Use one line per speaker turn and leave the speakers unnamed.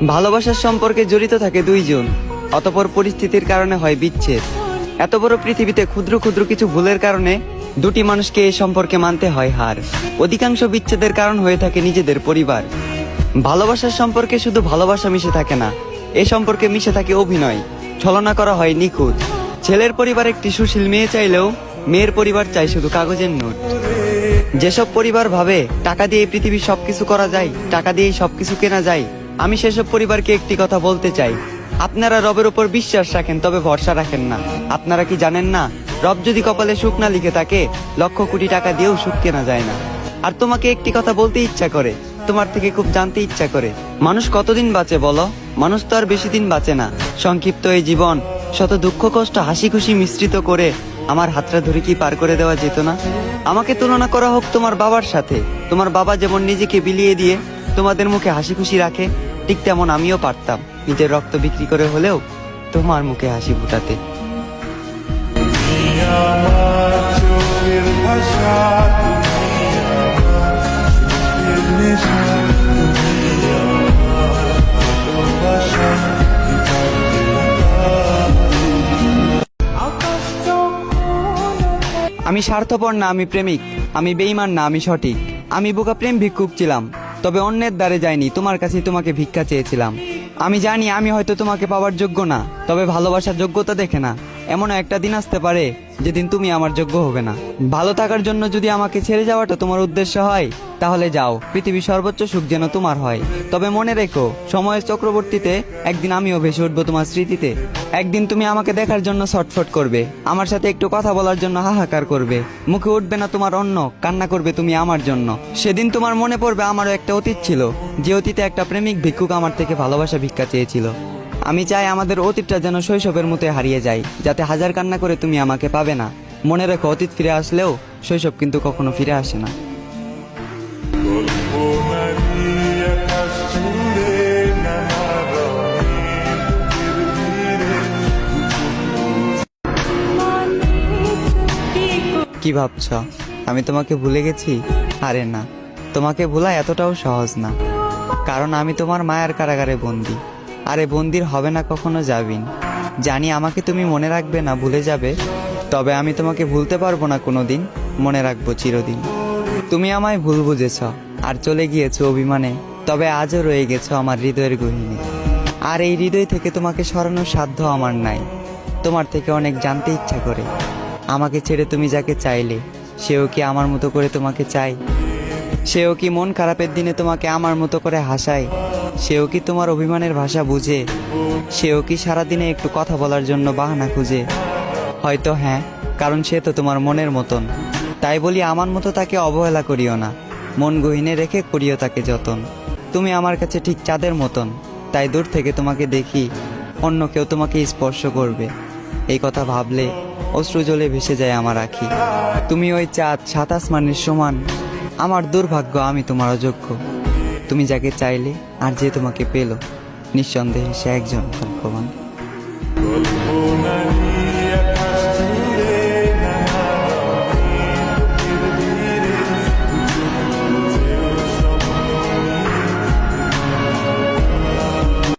ভালোবাসার সম্পর্কে জড়িত থাকে দুইজন, অতঃপর পরিস্থিতির কারণে হয় বিচ্ছেদ। এত বড় পৃথিবীতে ক্ষুদ্র ক্ষুদ্র কিছু ভুলের কারণে দুটি মানুষকে এই সম্পর্কে মানতে হয় হার। অধিকাংশ বিচ্ছেদের কারণ হয়ে থাকে নিজেদের পরিবার। ভালোবাসার সম্পর্কে শুধু ভালোবাসা মিশে থাকে না, এ সম্পর্কে মিশে থাকে অভিনয়, ছলনা করা হয় নিখুঁত। ছেলের পরিবার একটি সুশীল মেয়ে চাইলেও মেয়ের পরিবার চায় শুধু কাগজের নোট। যেসব পরিবার ভাবে টাকা দিয়ে পৃথিবীর সবকিছু করা যায়, টাকা দিয়েই সবকিছু কেনা যায়, আমি সেসব পরিবারকে একটি কথা বলতে চাই, আপনারা রবের উপর বিশ্বাস রাখেন তবে ভরসা রাখেন না। আপনারা কি জানেন না, রব যদি কপালে সুখ না লিখে থাকে, লক্ষ কোটি টাকা দিয়েও সুখ কেনা যায় না। আর তোমাকে একটি কথা বলতে ইচ্ছা করে, তোমার থেকে খুব জানতে ইচ্ছা করে, মানুষ কতদিন বাঁচে বলো? মানুষ তো আর বেশি দিন বাঁচে না। সংক্ষিপ্ত এই জীবন শত দুঃখ কষ্ট হাসি খুশি মিশ্রিত করে আমার হাতটা ধরে কি পার করে দেওয়া যেত না? আমাকে তুলনা করা হোক তোমার বাবার সাথে। তোমার বাবা যেমন নিজেকে বিলিয়ে দিয়ে তোমাদের মুখে হাসি খুশি রাখে, ঠিক তেমন আমিও পারতাম নিজের রক্ত বিক্রি করে হলেও তোমার মুখে হাসি ফুটাতে। আমি স্বার্থপর না, আমি প্রেমিক। আমি বেঈমান না, আমি সঠিক। আমি বোকা প্রেম ভিক্ষুক ছিলাম, তবে অন্যের দ্বারে যাইনি, তোমার কাছে তোমাকে ভিক্ষা চেয়েছিলাম। আমি জানি আমি হয়তো তোমাকে পাওয়ার যোগ্য না, তবে ভালোবাসার যোগ্যতা দেখে না। এমনও একটা দিন আসতে পারে যেদিন তুমি আমার যোগ্য হবে না। ভালো থাকার জন্য যদি আমাকে ছেড়ে যাওয়াটা তোমার উদ্দেশ্য হয়, তাহলে যাও, পৃথিবীর সর্বোচ্চ সুখ যেন তোমার হয়। তবে মনে রেখো, সময়ের চক্রবর্তীতে একদিন আমিও ভেসে উঠবো তোমার স্মৃতিতে। একদিন তুমি আমাকে দেখার জন্য ছটফট করবে, আমার সাথে একটু কথা বলার জন্য হাহাকার করবে, মুখে উঠবে না তোমার অন্ন, কান্না করবে তুমি আমার জন্য। সেদিন তোমার মনে পড়বে আমারও একটা অতীত ছিল, যে অতীতে একটা প্রেমিক ভিক্ষুক আমার থেকে ভালোবাসা ভিক্ষা চেয়েছিল। আমি চাই আমাদের অতীতটা যেন শৈশবের মতো হারিয়ে যায়, যাতে হাজার কান্না করে তুমি আমাকে পাবে না। মনে রেখো, অতীত ফিরে আসলেও শৈশব কিন্তু কখনো ফিরে আসে না। কি ভাবছ আমি তোমাকে ভুলে গেছি? আরে না, তোমাকে ভোলা এতটাও সহজ না, কারণ আমি তোমার মায়ার কারাগারে বন্দি। আরে বন্দির হবে না কখনো যাবিন। জানি আমাকে তুমি মনে রাখবে না, ভুলে যাবে, তবে আমি তোমাকে ভুলতে পারবো না কোনোদিন, মনে রাখবো চিরদিন। তুমি আমায় ভুল বুঝেছ আর চলে গিয়েছো অভিমানে, তবে আজও রয়ে গেছো আমার হৃদয়ের গহীনে। আর এই হৃদয় থেকে তোমাকে সরানোর সাধ্য আমার নাই। তোমার থেকে অনেক জানতে ইচ্ছা করে, আমাকে ছেড়ে তুমি যাকে চাইলে, সেও কি আমার মতো করে তোমাকে চায়? সেও কি মন খারাপের দিনে তোমাকে আমার মতো করে হাসায়? সেও কি তোমার অভিমানের ভাষা বুঝে? সেও কি সারাদিনে একটু কথা বলার জন্য বাহানা খুঁজে? হয়তো হ্যাঁ, কারণ সে তো তোমার মনের মতন। তাই বলি, আমার মতো তাকে অবহেলা করিও না, মন গহীনে রেখে করিও তাকে যতন। তুমি আমার কাছে ঠিক চাঁদের মতন, তাই দূর থেকে তোমাকে দেখি অন্য কেউ তোমাকে স্পর্শ করবে, এই কথা ভাবলে অশ্রু জলে ভেসে যায় আমার আঁখি। তুমি ওই চাঁদ, সাত আসমানের সমান, আমার দুর্ভাগ্য আমি তোমার অযোগ্য। তুমি যাকে চাইলে আর যে তোমাকে পেল, নিঃসন্দেহে সে একজন ভাগ্যবান।